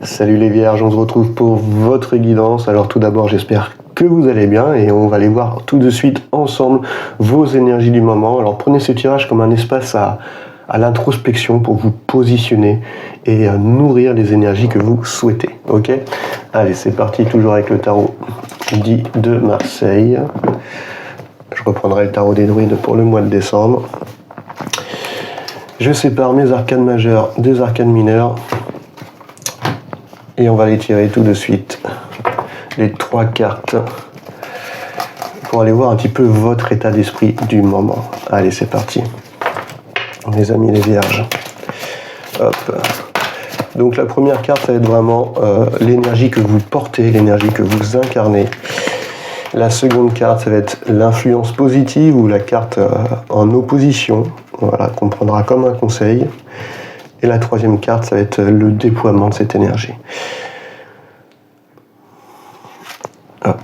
Salut les vierges, on se retrouve pour votre guidance. Alors tout d'abord, j'espère que vous allez bien et on va aller voir tout de suite ensemble vos énergies du moment. Alors prenez ce tirage comme un espace à l'introspection pour vous positionner et nourrir les énergies que vous souhaitez. Ok ? Allez, c'est parti, toujours avec le tarot dit de Marseille. Je reprendrai le tarot des druides pour le mois de décembre. Je sépare mes arcanes majeures des arcanes mineures. Et on va les tirer tout de suite. Les 3 cartes. Pour aller voir un petit peu votre état d'esprit du moment. Allez, c'est parti. Mes amis les vierges. Hop. Donc la première carte, ça va être vraiment l'énergie que vous portez, l'énergie que vous incarnez. La seconde carte, ça va être l'influence positive ou la carte en opposition. Voilà, qu'on prendra comme un conseil. Et la troisième carte, ça va être le déploiement de cette énergie. Hop.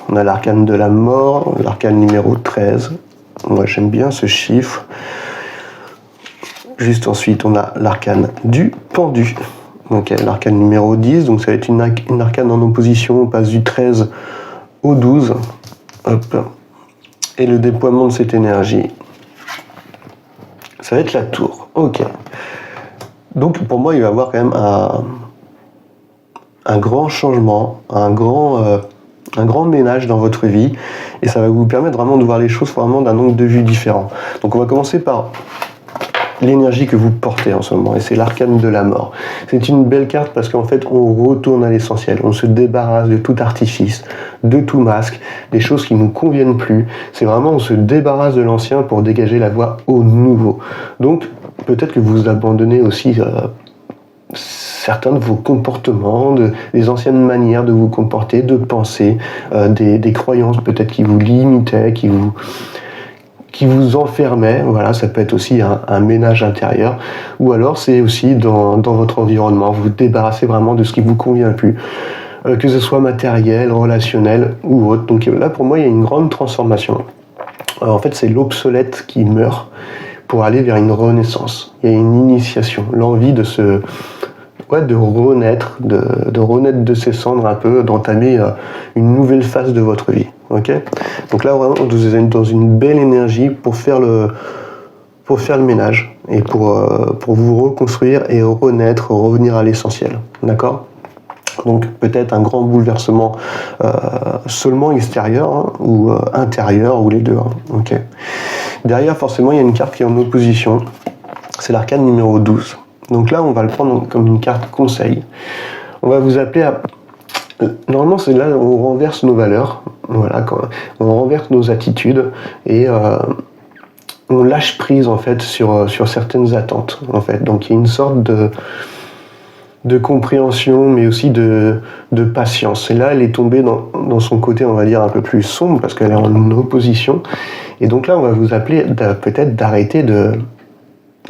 On a l'arcane de la mort, l'arcane numéro 13. Moi, j'aime bien ce chiffre. Juste ensuite, on a l'arcane du pendu. Donc, l'arcane numéro 10. Donc, ça va être une arcane en opposition. On passe du 13 au 12. Hop. Et le déploiement de cette énergie, ça va être la tour. Ok. Donc pour moi, il va y avoir quand même un grand changement, un grand ménage dans votre vie, et ça va vous permettre vraiment de voir les choses vraiment d'un angle de vue différent. Donc on va commencer par l'énergie que vous portez en ce moment, et c'est l'arcane de la mort. C'est une belle carte parce qu'en fait on retourne à l'essentiel, on se débarrasse de tout artifice, de tout masque, des choses qui ne nous conviennent plus. C'est vraiment on se débarrasse de l'ancien pour dégager la voie au nouveau. Donc peut-être que vous abandonnez aussi certains de vos comportements, des anciennes manières de vous comporter, de penser, des croyances peut-être qui vous limitaient, qui vous enfermaient. Voilà, ça peut être aussi un ménage intérieur. Ou alors c'est aussi dans votre environnement, vous vous débarrassez vraiment de ce qui vous convient plus. Que ce soit matériel, relationnel ou autre. Donc là pour moi il y a une grande transformation. En fait c'est l'obsolète qui meurt pour aller vers une renaissance. Il y a une initiation, l'envie de renaître, de renaître de ses cendres un peu, d'entamer une nouvelle phase de votre vie. Ok ? Donc là vraiment vous êtes dans une belle énergie pour faire le ménage et pour vous reconstruire et renaître, revenir à l'essentiel. D'accord ? Donc peut-être un grand bouleversement seulement extérieur hein, ou intérieur ou les deux. Hein. Ok. Derrière forcément il y a une carte qui est en opposition. C'est l'arcane numéro 12. Donc là on va le prendre comme une carte conseil. On va vous appeler à... Normalement c'est là où on renverse nos valeurs. Voilà, on renverse nos attitudes et on lâche prise en fait sur certaines attentes. En fait. Donc il y a une sorte de compréhension, mais aussi de patience. Et là, elle est tombée dans son côté, on va dire, un peu plus sombre, parce qu'elle est en opposition. Et donc là, on va vous appeler peut-être d'arrêter de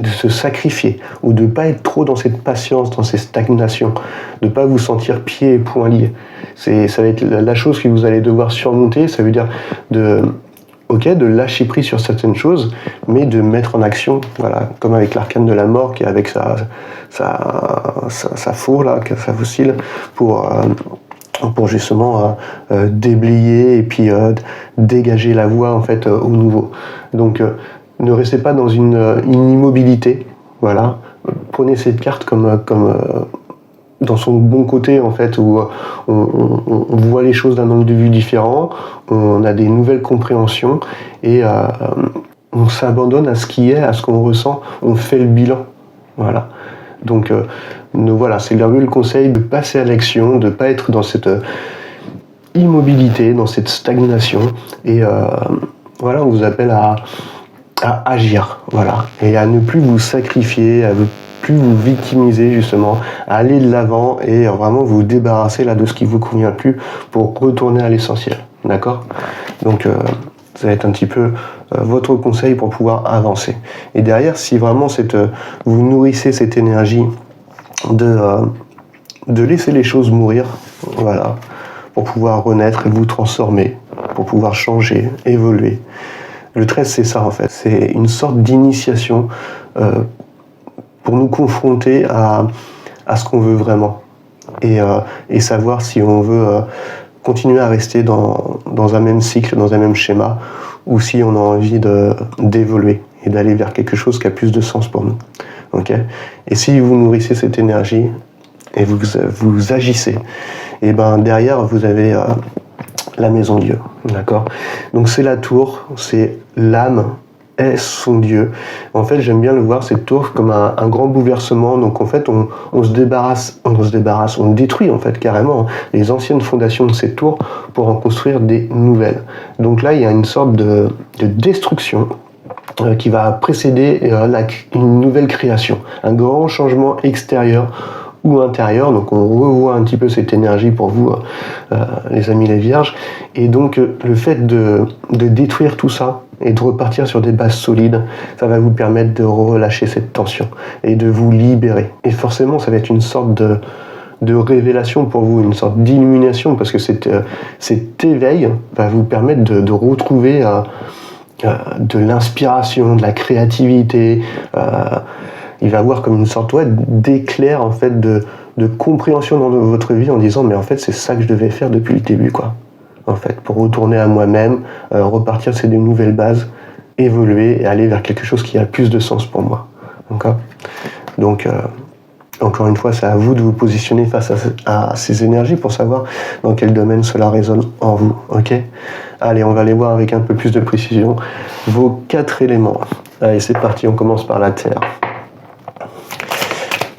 se sacrifier, ou de ne pas être trop dans cette patience, dans cette stagnation, de ne pas vous sentir pieds et poings liés. Ça va être la chose que vous allez devoir surmonter, ça veut dire de lâcher prise sur certaines choses, mais de mettre en action, voilà, comme avec l'arcane de la mort, qui est avec sa four, là, sa fossile, pour justement déblayer et puis dégager la voie, en fait, au nouveau. Donc, ne restez pas dans une immobilité, voilà. Prenez cette carte comme dans son bon côté en fait où on voit les choses d'un angle de vue différent, on a des nouvelles compréhensions et on s'abandonne à ce qui est, à ce qu'on ressent, on fait le bilan, voilà. Donc voilà, c'est le conseil de passer à l'action, de pas être dans cette immobilité, dans cette stagnation et voilà, on vous appelle à agir, voilà, et à ne plus vous sacrifier, à ne plus vous victimiser justement, à aller de l'avant et vraiment vous débarrasser là de ce qui vous convient plus pour retourner à l'essentiel, d'accord ? Donc ça va être un petit peu votre conseil pour pouvoir avancer. Et derrière, si vraiment vous nourrissez cette énergie de laisser les choses mourir, voilà, pour pouvoir renaître et vous transformer, pour pouvoir changer, évoluer. Le 13, c'est ça en fait, c'est une sorte d'initiation pour nous confronter à ce qu'on veut vraiment. et savoir si on veut continuer à rester dans un même cycle, dans un même schéma, ou si on a envie d'évoluer et d'aller vers quelque chose qui a plus de sens pour nous. Okay, et si vous nourrissez cette énergie et vous agissez, et ben derrière vous avez la maison Dieu, d'accord. Donc c'est la tour, c'est l'âme est son Dieu. En fait, j'aime bien le voir cette tour comme un grand bouleversement. Donc en fait, on se débarrasse, on détruit en fait carrément les anciennes fondations de cette tour pour en construire des nouvelles. Donc là, il y a une sorte de destruction qui va précéder une nouvelle création, un grand changement extérieur ou intérieur. Donc on revoit un petit peu cette énergie pour vous, les amis les vierges. Et donc le fait de détruire tout ça et de repartir sur des bases solides, ça va vous permettre de relâcher cette tension et de vous libérer. Et forcément, ça va être une sorte de révélation pour vous, une sorte d'illumination, parce que cet éveil va vous permettre de retrouver de l'inspiration, de la créativité. Il va avoir comme une sorte d'éclair en fait de compréhension dans votre vie en disant mais en fait c'est ça que je devais faire depuis le début quoi. En fait, pour retourner à moi-même, repartir sur de nouvelles bases, évoluer et aller vers quelque chose qui a plus de sens pour moi. Donc encore une fois, c'est à vous de vous positionner face à ces énergies pour savoir dans quel domaine cela résonne en vous. Ok ? Allez, on va les voir avec un peu plus de précision. Vos 4 éléments. Allez, c'est parti, on commence par la terre.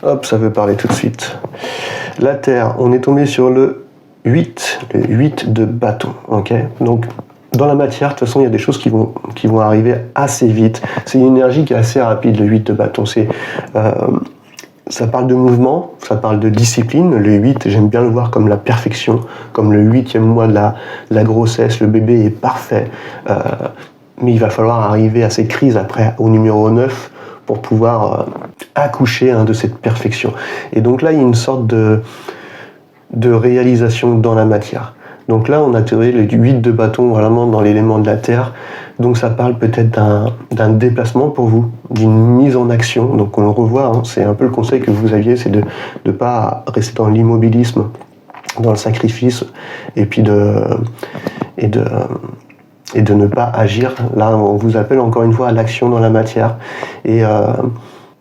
Hop, ça veut parler tout de suite. La terre, on est tombé sur le 8 de bâton. Ok ? Donc, dans la matière, de toute façon, il y a des choses qui vont arriver assez vite. C'est une énergie qui est assez rapide, le 8 de bâton. Ça parle de mouvement, ça parle de discipline. Le 8, j'aime bien le voir comme la perfection, comme le 8e mois de la grossesse. Le bébé est parfait, mais il va falloir arriver à ces crises après, au numéro 9, pour pouvoir accoucher de cette perfection. Et donc là, il y a une sorte de réalisation dans la matière. Donc là, on a tiré le 8 de bâton vraiment dans l'élément de la terre. Donc ça parle peut-être d'un déplacement pour vous, d'une mise en action. Donc on le revoit, c'est un peu le conseil que vous aviez, c'est de ne pas rester dans l'immobilisme, dans le sacrifice, et puis de ne pas agir. Là, on vous appelle encore une fois à l'action dans la matière et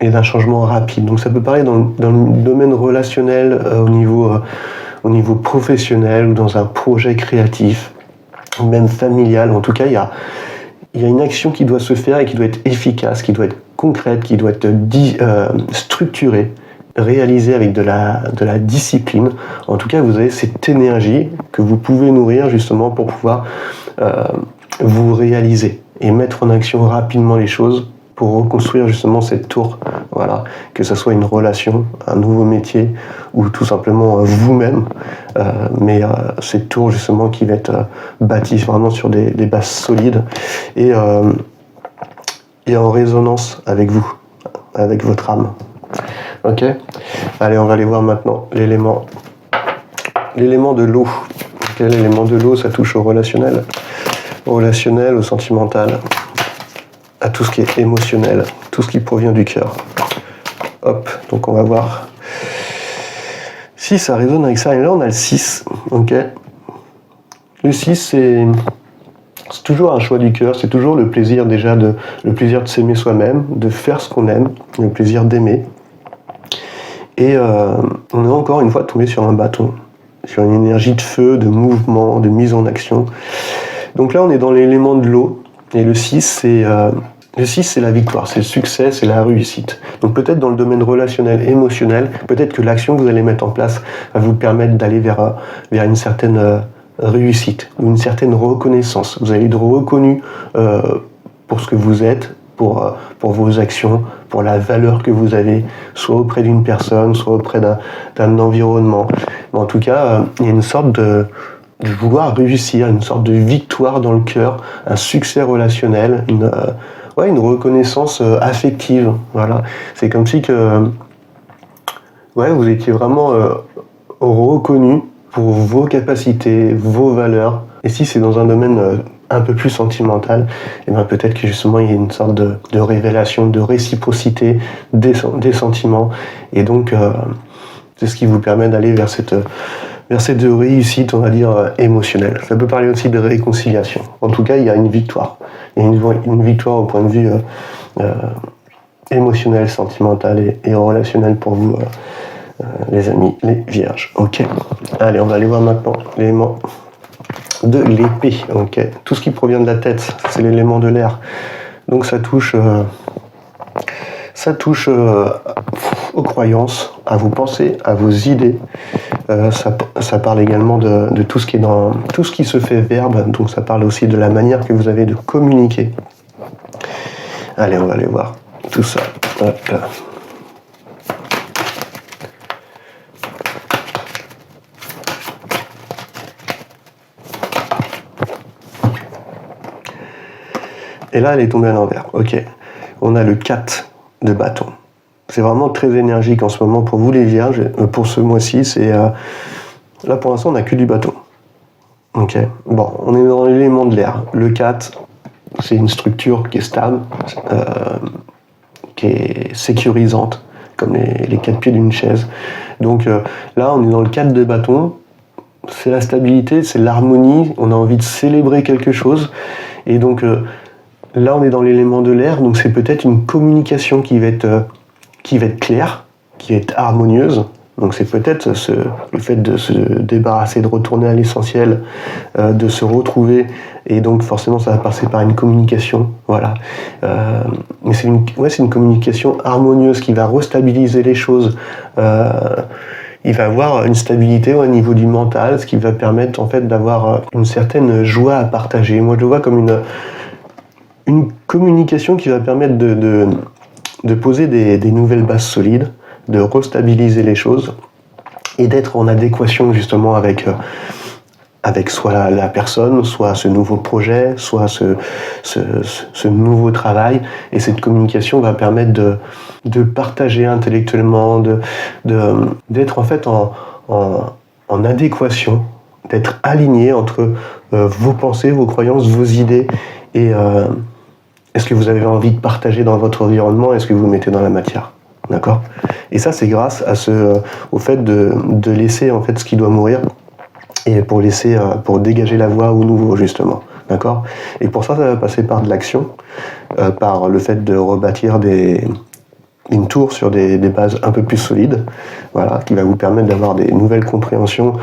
d'un changement rapide. Donc ça peut parler dans le domaine relationnel, au niveau professionnel ou dans un projet créatif, ou même familial. En tout cas, il y a une action qui doit se faire et qui doit être efficace, qui doit être concrète, qui doit être structurée, réalisée avec de la discipline. En tout cas, vous avez cette énergie que vous pouvez nourrir justement pour pouvoir vous réaliser et mettre en action rapidement les choses pour reconstruire justement cette tour, voilà, que ce soit une relation, un nouveau métier ou tout simplement vous-même, mais cette tour justement qui va être bâtie vraiment sur des bases solides et en résonance avec vous, avec votre âme. Ok ? Allez, on va aller voir maintenant l'élément de l'eau. Okay, l'élément de l'eau, ça touche au relationnel, au sentimental, à tout ce qui est émotionnel, tout ce qui provient du cœur. Hop, donc on va voir si ça résonne avec ça. Et là, on a le 6. Ok. Le 6, c'est toujours un choix du cœur, c'est toujours le plaisir le plaisir de s'aimer soi-même, de faire ce qu'on aime, le plaisir d'aimer. Et on est encore une fois tombé sur un bâton, sur une énergie de feu, de mouvement, de mise en action. Donc là, on est dans l'élément de l'eau. Et le 6, c'est la victoire, c'est le succès, c'est la réussite. Donc peut-être dans le domaine relationnel, émotionnel, peut-être que l'action que vous allez mettre en place va vous permettre d'aller vers une certaine réussite, ou une certaine reconnaissance. Vous allez être reconnu pour ce que vous êtes, pour vos actions, pour la valeur que vous avez, soit auprès d'une personne, soit auprès d'un environnement. Mais en tout cas, il y a une sorte de vouloir réussir, une sorte de victoire dans le cœur, un succès relationnel, une reconnaissance affective. Voilà. C'est comme si vous étiez vraiment reconnu pour vos capacités, vos valeurs. Et si c'est dans un domaine un peu plus sentimental, et bien peut-être que justement il y a une sorte de révélation, de réciprocité des sentiments. Et donc C'est ce qui vous permet d'aller vers cette réussite, on va dire, émotionnelle. Ça peut parler aussi de réconciliation. En tout cas, il y a une victoire. Il y a une victoire au point de vue émotionnel, sentimental et relationnel pour vous, les amis, les vierges. Ok. Allez, on va aller voir maintenant l'élément de l'épée. Ok. Tout ce qui provient de la tête, c'est l'élément de l'air. Donc ça touche aux croyances, à vos pensées, à vos idées. Ça parle également de tout ce qui se fait verbe. Donc ça parle aussi de la manière que vous avez de communiquer. Allez, on va aller voir tout ça. Hop. Et là, elle est tombée à l'envers. Ok. On a le 4 de bâton. C'est vraiment très énergique en ce moment pour vous les vierges. Pour ce mois-ci, c'est... là, pour l'instant, on n'a que du bâton. Ok. Bon, on est dans l'élément de l'air. Le 4, c'est une structure qui est stable, qui est sécurisante, comme les 4 pieds d'une chaise. Donc là, on est dans le 4 de bâton. C'est la stabilité, c'est l'harmonie. On a envie de célébrer quelque chose. Et donc... là, on est dans l'élément de l'air, donc c'est peut-être une communication qui va être claire, qui va être harmonieuse. Donc c'est peut-être le fait de se débarrasser, de retourner à l'essentiel, de se retrouver, et donc forcément ça va passer par une communication, voilà. Mais c'est une communication harmonieuse qui va restabiliser les choses. Il va avoir une stabilité au niveau du mental, ce qui va permettre en fait d'avoir une certaine joie à partager. Moi je le vois comme une communication qui va permettre de poser des nouvelles bases solides, de restabiliser les choses et d'être en adéquation justement avec soit la personne, soit ce nouveau projet, soit ce nouveau travail. Et cette communication va permettre de partager intellectuellement, d'être en fait en adéquation, d'être aligné entre vos pensées, vos croyances, vos idées et est-ce que vous avez envie de partager dans votre environnement? Est-ce que vous mettez dans la matière? D'accord? Et ça, c'est grâce au fait de laisser en fait ce qui doit mourir et pour dégager la voie au nouveau, justement. D'accord? Et pour ça va passer par de l'action, par le fait de rebâtir une tour sur des bases un peu plus solides, voilà, qui va vous permettre d'avoir des nouvelles compréhensions,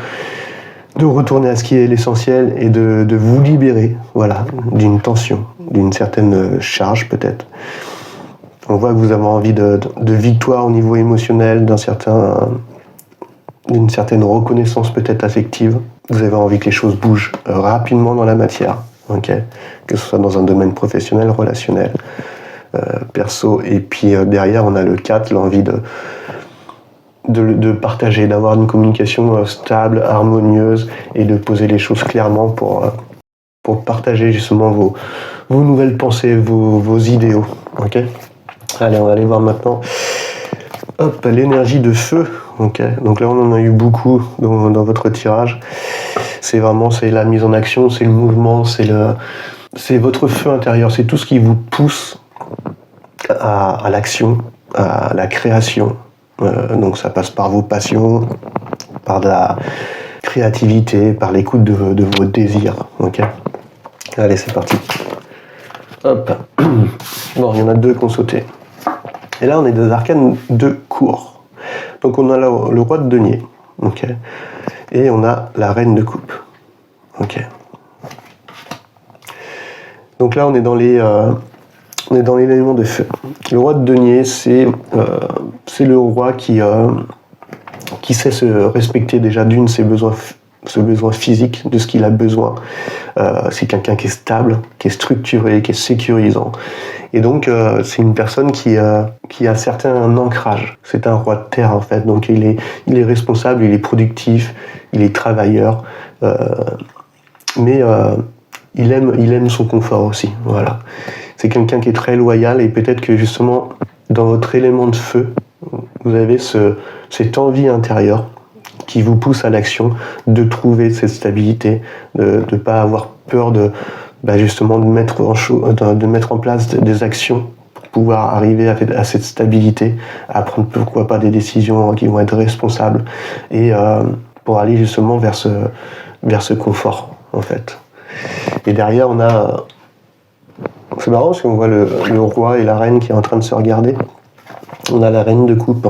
de retourner à ce qui est l'essentiel et de vous libérer, voilà, d'une tension, d'une certaine charge peut-être. On voit que vous avez envie de victoire au niveau émotionnel, d'une certaine reconnaissance peut-être affective. Vous avez envie que les choses bougent rapidement dans la matière, okay, que ce soit dans un domaine professionnel, relationnel, perso. Et puis derrière, on a le 4, l'envie de partager, d'avoir une communication stable, harmonieuse et de poser les choses clairement pour partager justement vos nouvelles pensées, vos idéaux. Ok. Allez, on va aller voir maintenant. Hop, l'énergie de feu. Ok. Donc là, on en a eu beaucoup dans votre tirage. C'est la mise en action, c'est le mouvement, c'est votre feu intérieur, c'est tout ce qui vous pousse à l'action, à la création. Donc ça passe par vos passions, par de la créativité, par l'écoute de vos désirs. Ok. Allez, c'est parti. Hop. Bon, il y en a 2 qui ont sauté. Et là, on est des arcanes de cour. Donc on a là le roi de denier. Ok. Et on a la reine de coupe. Ok. Donc là, on est dans l'élément de feu. Le roi de denier, c'est le roi qui sait se respecter déjà d'une ses besoins physiques, de ce qu'il a besoin. C'est quelqu'un qui est stable, qui est structuré, qui est sécurisant. Et donc, c'est une personne qui a certain ancrage. C'est un roi de terre, en fait. Donc, il est responsable, il est productif, il est travailleur. Mais il aime son confort aussi. Voilà. C'est quelqu'un qui est très loyal et peut-être que justement, dans votre élément de feu, vous avez cette envie intérieure qui vous pousse à l'action, de trouver cette stabilité, de ne pas avoir peur justement de mettre en place des actions pouvoir arriver à cette stabilité, à prendre pourquoi pas des décisions qui vont être responsables et pour aller justement vers ce confort en fait. Et derrière on a, c'est marrant parce qu'on voit le roi et la reine qui est en train de se regarder. On a la reine de coupe.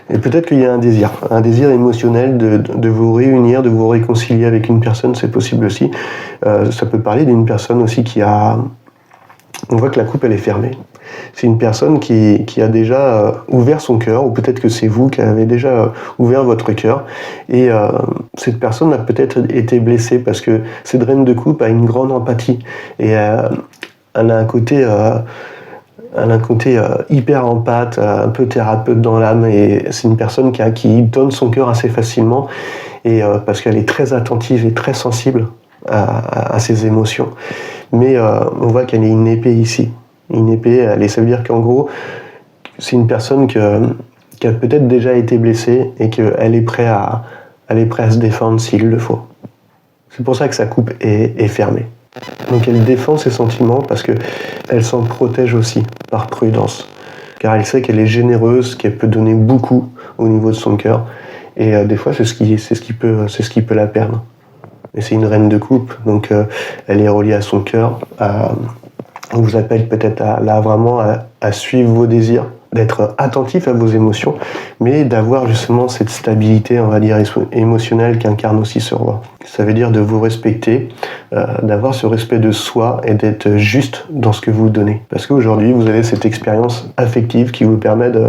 Et peut-être qu'il y a un désir émotionnel de vous réunir, de vous réconcilier avec une personne, c'est possible aussi. Ça peut parler d'une personne aussi qui a... On voit que la coupe, elle est fermée. C'est une personne qui a déjà ouvert son cœur, ou peut-être que c'est vous qui avez déjà ouvert votre cœur. Et cette personne a peut-être été blessée parce que cette reine de coupe a une grande empathie. Et elle a un côté... hyper empathe, un peu thérapeute dans l'âme, et c'est une personne qui donne son cœur assez facilement, et parce qu'elle est très attentive et très sensible à ses émotions. Mais on voit qu'elle est une épée ici. Une épée, ça veut dire qu'en gros, c'est une personne qui a peut-être déjà été blessée et qu'elle est prête à se défendre s'il le faut. C'est pour ça que sa coupe est fermée. Donc elle défend ses sentiments parce qu'elle s'en protège aussi, par prudence. Car elle sait qu'elle est généreuse, qu'elle peut donner beaucoup au niveau de son cœur. Et des fois, c'est ce qui peut la perdre. Et c'est une reine de coupe, donc elle est reliée à son cœur. On vous appelle peut-être vraiment à suivre vos désirs, d'être attentif à vos émotions, mais d'avoir justement cette stabilité, on va dire, émotionnelle qu'incarne aussi ce roi. Ça veut dire de vous respecter, d'avoir ce respect de soi et d'être juste dans ce que vous donnez. Parce qu'aujourd'hui, vous avez cette expérience affective qui vous permet de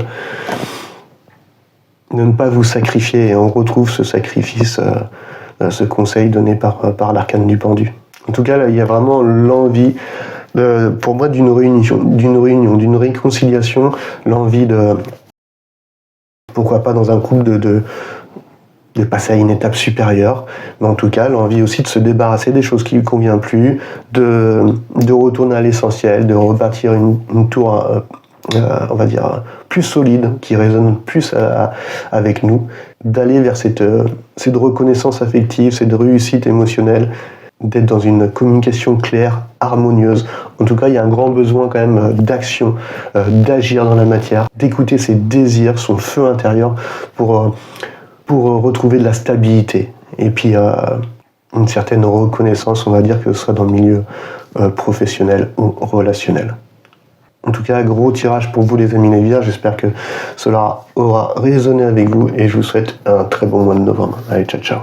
ne pas vous sacrifier, et on retrouve ce sacrifice, ce conseil donné par l'arcane du pendu. En tout cas, là, il y a vraiment l'envie, pour moi, d'une réunion, d'une réconciliation, l'envie de, pourquoi pas dans un couple, de passer à une étape supérieure, mais en tout cas, l'envie aussi de se débarrasser des choses qui ne lui conviennent plus, de retourner à l'essentiel, de rebâtir une tour, on va dire, plus solide, qui résonne plus avec nous, d'aller vers cette reconnaissance affective, cette réussite émotionnelle, d'être dans une communication claire, harmonieuse. En tout cas, il y a un grand besoin quand même d'action, d'agir dans la matière, d'écouter ses désirs, son feu intérieur pour retrouver de la stabilité. Et puis une certaine reconnaissance, on va dire, que ce soit dans le milieu professionnel ou relationnel. En tout cas, gros tirage pour vous les amis les vierges, j'espère que cela aura résonné avec vous et je vous souhaite un très bon mois de novembre. Allez, ciao ciao.